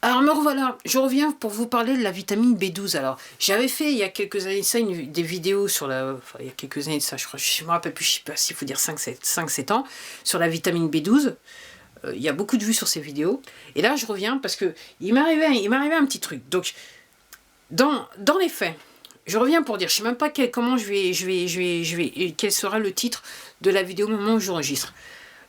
Alors me revoilà, je reviens pour vous parler de la vitamine B12. Alors, j'avais fait il y a quelques années de ça des vidéos sur la... Enfin, il y a quelques années de ça, je crois, je me rappelle plus, je sais pas s'il faut dire 5-7 ans, sur la vitamine B12. Il y a beaucoup de vues sur ces vidéos. Et là, je reviens parce que il m'arrivait un petit truc. Donc, dans les faits, je reviens pour dire, je sais même pas comment quel sera le titre de la vidéo au moment où j'enregistre.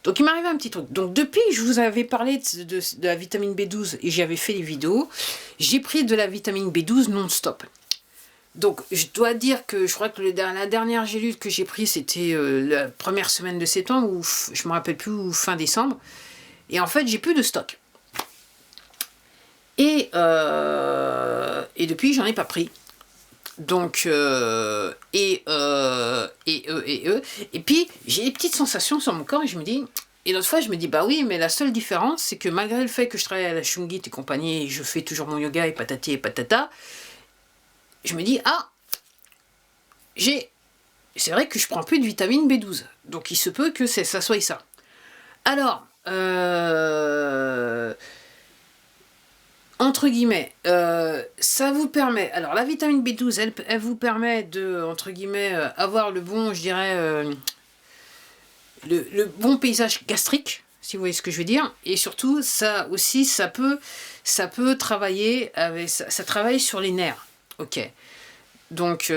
Donc il m'arrive un petit truc. Donc depuis que je vous avais parlé de la vitamine B12 et j'avais fait les vidéos, j'ai pris de la vitamine B12 non-stop. Donc je dois dire que je crois que la dernière gélule que j'ai prise c'était la première semaine de septembre ou je me rappelle plus, ou fin décembre. Et en fait j'ai plus de stock. Et depuis j'en ai pas pris. Donc et puis j'ai des petites sensations sur mon corps et je me dis, et l'autre fois je me dis bah oui, mais la seule différence c'est que malgré le fait que je travaille à la Shungit et compagnie et je fais toujours mon yoga et patati et patata, je me dis ah, c'est vrai que je prends plus de vitamine B12, donc il se peut que ça soit ça. Alors entre guillemets, ça vous permet... Alors, la vitamine B12, elle vous permet de, entre guillemets, avoir le bon, je dirais, le bon paysage gastrique, si vous voyez ce que je veux dire. Et surtout, ça aussi, ça peut travailler, ça travaille sur les nerfs. Ok. Donc,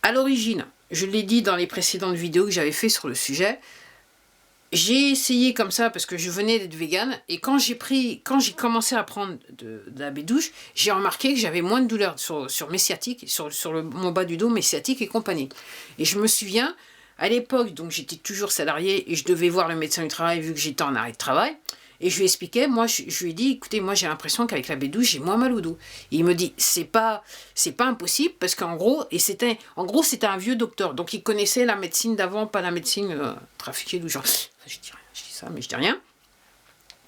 à l'origine, je l'ai dit dans les précédentes vidéos que j'avais fait sur le sujet, j'ai essayé comme ça parce que je venais d'être vegan et quand j'ai commencé à prendre de la B12, j'ai remarqué que j'avais moins de douleurs sur mes sciatiques, sur mon bas du dos, mes sciatiques et compagnie. Et je me souviens, à l'époque, donc j'étais toujours salarié et je devais voir le médecin du travail vu que j'étais en arrêt de travail. Et je lui expliquais, moi je lui ai dit, écoutez, moi j'ai l'impression qu'avec la B12 j'ai moins mal au dos. Et il me dit, c'est pas impossible parce qu'en gros, c'était un vieux docteur, donc il connaissait la médecine d'avant, pas la médecine trafiquée du genre. Je dis rien, je dis ça, mais je dis rien.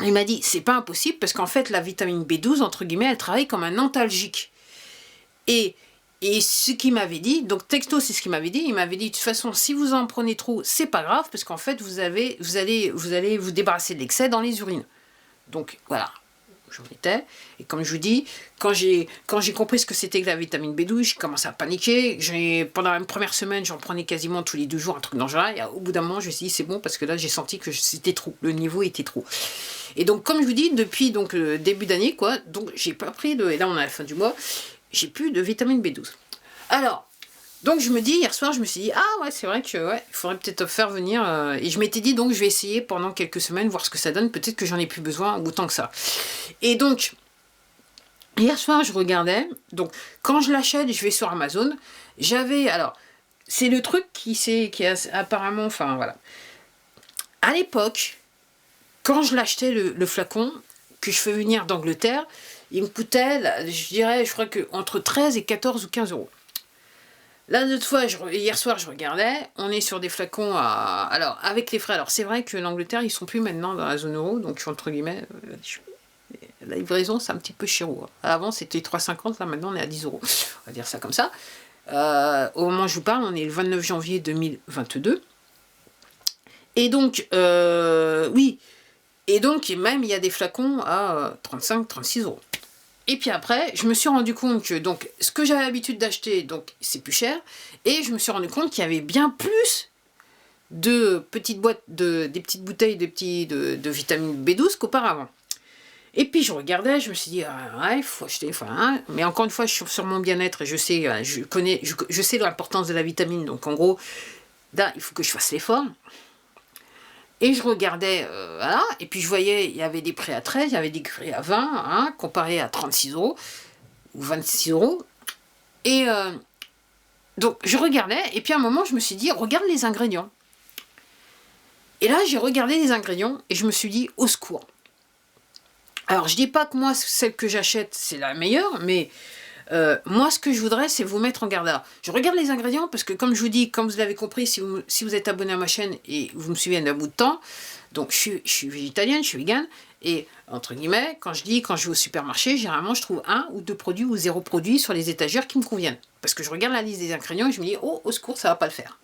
Il m'a dit, c'est pas impossible parce qu'en fait la vitamine B12, entre guillemets, elle travaille comme un antalgique. Et ce qu'il m'avait dit, donc texto c'est ce qu'il m'avait dit, il m'avait dit de toute façon si vous en prenez trop, c'est pas grave parce qu'en fait vous allez vous débarrasser de l'excès dans les urines. Donc voilà, j'en étais. Et comme je vous dis, quand j'ai compris ce que c'était que la vitamine B12, j'ai commencé à paniquer. Pendant la première semaine, j'en prenais quasiment tous les 2 jours, un truc dans le genre. Et au bout d'un moment, je me suis dit c'est bon parce que là j'ai senti que c'était trop, le niveau était trop. Et donc comme je vous dis, depuis donc le début d'année quoi, donc j'ai pas pris et là on est à la fin du mois, j'ai plus de vitamine B12. Alors, donc je me dis, hier soir, je me suis dit, ah ouais, c'est vrai que ouais, il faudrait peut-être faire venir, et je m'étais dit, donc je vais essayer pendant quelques semaines, voir ce que ça donne, peut-être que j'en ai plus besoin, autant que ça. Et donc, hier soir, je regardais, donc quand je l'achète, je vais sur Amazon, alors, c'est le truc qui est apparemment, enfin voilà. À l'époque, quand je l'achetais le flacon, que je fais venir d'Angleterre, il me coûtait, je crois que entre 13 et 14 ou 15 euros. Là, l'autre fois, hier soir, je regardais, on est sur des flacons alors, avec les frais, alors c'est vrai que l'Angleterre, ils sont plus maintenant dans la zone euro, donc entre guillemets, la livraison, c'est un petit peu chéro. Avant, c'était 3,50, là, maintenant, on est à 10 euros. On va dire ça comme ça. Au moment où je vous parle, on est le 29 janvier 2022. Et donc, oui, et donc, même, il y a des flacons à 35, 36 euros. Et puis après, je me suis rendu compte que donc, ce que j'avais l'habitude d'acheter, donc c'est plus cher. Et je me suis rendu compte qu'il y avait bien plus de petites boîtes, des petites bouteilles de vitamine B12 qu'auparavant. Et puis je regardais, je me suis dit, ah, ouais, il faut acheter, enfin, mais encore une fois, je suis sur mon bien-être et je sais l'importance de la vitamine. Donc en gros, là, il faut que je fasse l'effort. Et je regardais, voilà, et puis je voyais, il y avait des prix à 13, il y avait des prix à 20, hein, comparé à 36 euros, ou 26 euros. Et donc je regardais, et puis à un moment, je me suis dit, regarde les ingrédients. Et là, j'ai regardé les ingrédients, et je me suis dit, au secours. Alors, je dis pas que moi, celle que j'achète, c'est la meilleure, mais... moi, ce que je voudrais, c'est vous mettre en garde. Alors, je regarde les ingrédients parce que, comme je vous dis, comme vous l'avez compris, si vous êtes abonné à ma chaîne et vous me suivez d'un bout de temps, donc je suis végétalienne, je suis vegan, et entre guillemets, quand je vais au supermarché, généralement, je trouve 1 ou 2 produits ou 0 produit sur les étagères qui me conviennent. Parce que je regarde la liste des ingrédients et je me dis, oh, au secours, ça va pas le faire.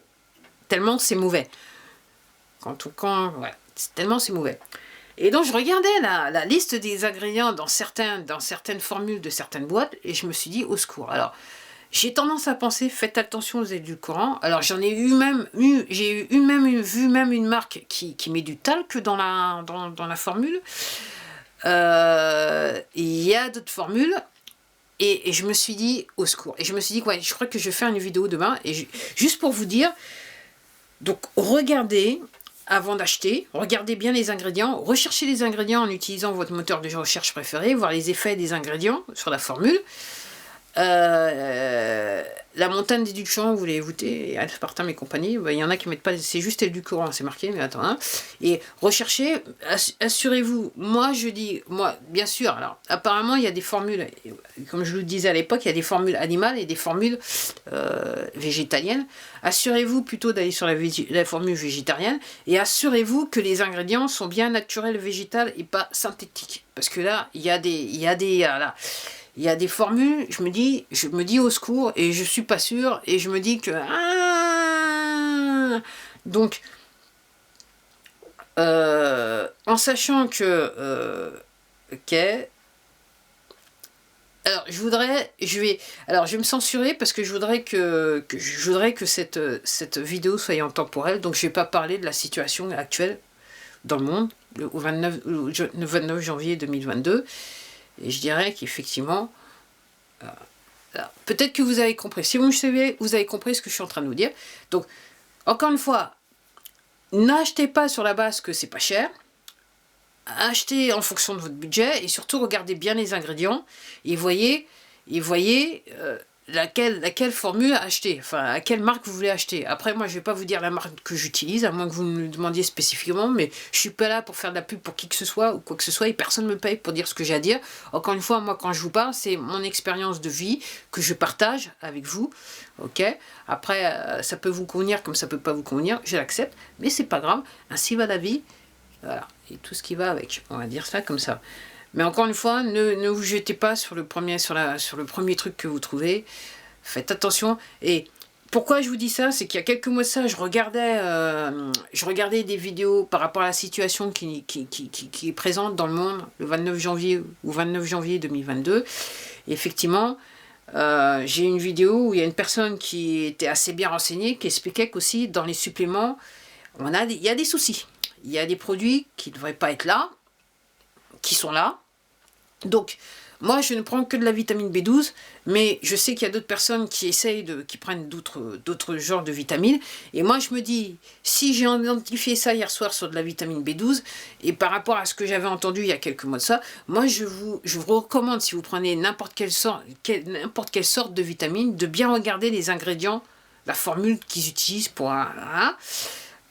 Tellement c'est mauvais. Voilà, tellement c'est mauvais. Et donc je regardais la liste des ingrédients dans certaines formules de certaines boîtes, et je me suis dit, au secours. Alors, j'ai tendance à penser, faites attention aux édulcorants. Alors j'en ai vu même une marque qui met du talc dans la formule. Il y a d'autres formules. Et je me suis dit, au secours. Et je me suis dit, ouais, je crois que je vais faire une vidéo demain. Et juste pour vous dire, donc regardez, avant d'acheter, regardez bien les ingrédients. Recherchez les ingrédients en utilisant votre moteur de recherche préféré, voir les effets des ingrédients sur la formule. La montagne d'édulcorants, vous l'avez voté, aspartame et compagnie, il y en a qui mettent pas, c'est juste édulcorant, c'est marqué, mais attends, hein. Et recherchez, assurez-vous, moi je dis, bien sûr, alors apparemment il y a des formules, comme je vous le disais à l'époque, il y a des formules animales et des formules végétaliennes. Assurez-vous plutôt d'aller sur la formule végétarienne, et assurez-vous que les ingrédients sont bien naturels, végétales et pas synthétiques, parce que là, il y a des formules, je me dis au secours, et je suis pas sûre, et je me dis que... Donc, en sachant que... ok... Alors, je vais me censurer parce que je voudrais que cette vidéo soit intemporelle, donc je vais pas parler de la situation actuelle dans le monde, le 29 janvier 2022, et je dirais qu'effectivement, peut-être que vous avez compris. Si vous me suivez, vous avez compris ce que je suis en train de vous dire. Donc, encore une fois, n'achetez pas sur la base que c'est pas cher. Achetez en fonction de votre budget et surtout regardez bien les ingrédients et voyez laquelle formule acheter, enfin à quelle marque vous voulez acheter. Après moi je vais pas vous dire la marque que j'utilise, à moins que vous me le demandiez spécifiquement, mais je suis pas là pour faire de la pub pour qui que ce soit ou quoi que ce soit, et personne ne me paye pour dire ce que j'ai à dire. Encore une fois, moi quand je vous parle, c'est mon expérience de vie que je partage avec vous, ok. Après ça peut vous convenir comme ça peut pas vous convenir, je l'accepte, mais c'est pas grave, ainsi va la vie. Voilà, et tout ce qui va avec, on va dire ça comme ça. Mais encore une fois, ne vous jetez pas sur le premier truc que vous trouvez. Faites attention. Et pourquoi je vous dis ça, c'est qu'il y a quelques mois de ça, je regardais des vidéos par rapport à la situation qui est présente dans le monde le 29 janvier 2022. Et effectivement, j'ai une vidéo où il y a une personne qui était assez bien renseignée, qui expliquait qu'aussi dans les suppléments, il y a des soucis. Il y a des produits qui ne devraient pas être là, qui sont là. Donc, moi, je ne prends que de la vitamine B12, mais je sais qu'il y a d'autres personnes qui prennent d'autres genres de vitamines. Et moi, je me dis, si j'ai identifié ça hier soir sur de la vitamine B12, et par rapport à ce que j'avais entendu il y a quelques mois de ça, moi, je vous recommande, si vous prenez n'importe quelle sorte de vitamine, de bien regarder les ingrédients, la formule qu'ils utilisent pour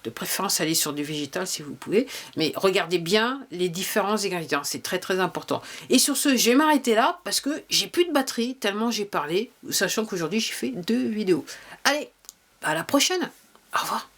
de préférence aller sur du végétal si vous pouvez, mais regardez bien les différents ingrédients, c'est très très important. Et sur ce, je vais m'arrêter là parce que j'ai plus de batterie tellement j'ai parlé, sachant qu'aujourd'hui j'ai fait 2 vidéos. Allez, à la prochaine, au revoir.